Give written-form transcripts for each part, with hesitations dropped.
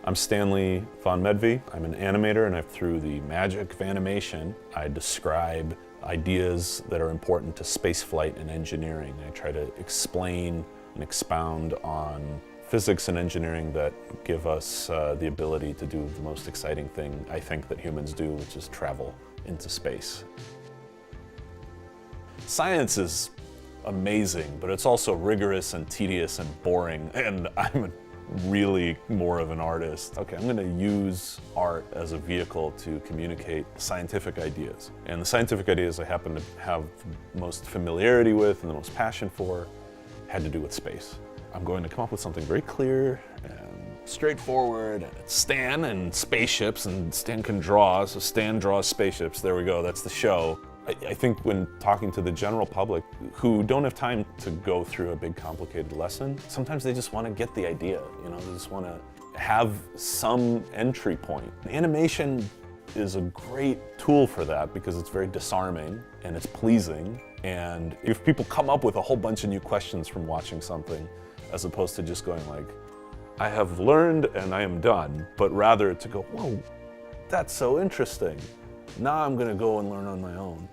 I'm Stanley Von Medvey. I'm an animator, and through the magic of animation, I describe ideas that are important to spaceflight and engineering. I try to explain and expound on physics and engineering that give us the ability to do the most exciting thing I think that humans do, which is travel into space. Science is amazing, but it's also rigorous and tedious and boring, and I'm really more of an artist. Okay, I'm going to use art as a vehicle to communicate scientific ideas. And the scientific ideas I happen to have the most familiarity with and the most passion for had to do with space. I'm going to come up with something very clear and straightforward, and it's Stan and spaceships, and Stan can draw, so Stan draws spaceships. There we go, that's the show. I think when talking to the general public who don't have time to go through a big complicated lesson, sometimes they just want to get the idea, they just want to have some entry point. Animation is a great tool for that because it's very disarming and it's pleasing, and if people come up with a whole bunch of new questions from watching something, as opposed to just going like, I have learned and I am done, but rather to go, whoa, that's so interesting. Now I'm going to go and learn on my own.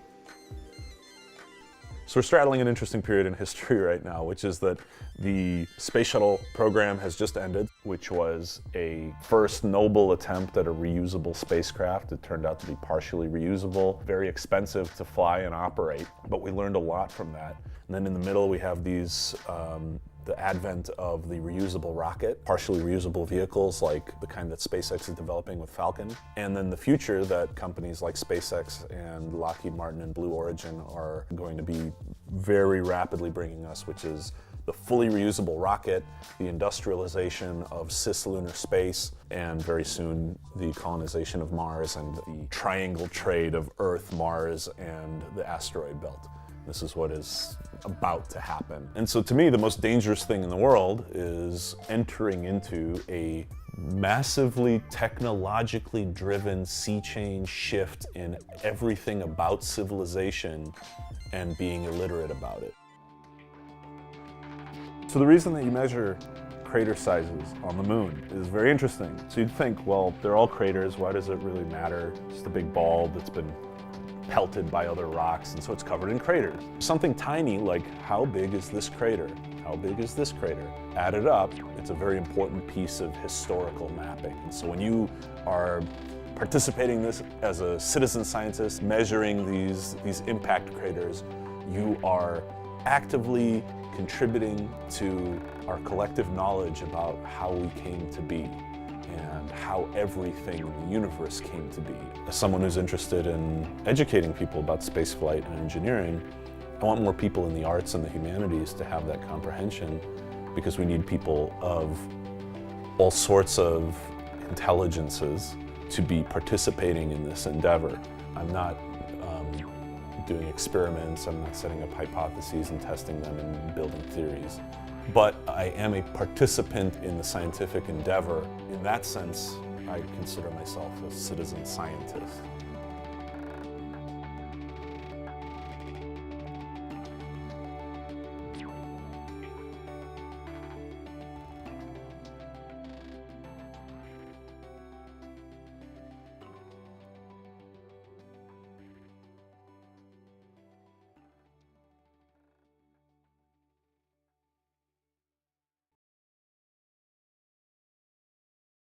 So we're straddling an interesting period in history right now, which is that the space shuttle program has just ended, which was a first noble attempt at a reusable spacecraft. It turned out to be partially reusable, very expensive to fly and operate, but we learned a lot from that. And then in the middle we have these the advent of the reusable rocket, partially reusable vehicles like the kind that SpaceX is developing with Falcon, and then the future that companies like SpaceX and Lockheed Martin and Blue Origin are going to be very rapidly bringing us, which is the fully reusable rocket, the industrialization of cislunar space, and very soon the colonization of Mars and the triangle trade of Earth, Mars, and the asteroid belt. This is what is about to happen. And so to me, the most dangerous thing in the world is entering into a massively technologically driven sea change shift in everything about civilization and being illiterate about it. So the reason that you measure crater sizes on the moon is very interesting. So you'd think, well, they're all craters, why does it really matter? It's just a big ball that's been pelted by other rocks, and so it's covered in craters. Something tiny like, how big is this crater? How big is this crater? Added up, it's a very important piece of historical mapping. And so when you are participating in this as a citizen scientist, measuring these impact craters, you are actively contributing to our collective knowledge about how we came to be and how everything in the universe came to be. As someone who's interested in educating people about spaceflight and engineering, I want more people in the arts and the humanities to have that comprehension, because we need people of all sorts of intelligences to be participating in this endeavor. I'm not doing experiments, I'm not setting up hypotheses and testing them and building theories. But I am a participant in the scientific endeavor. In that sense, I consider myself a citizen scientist.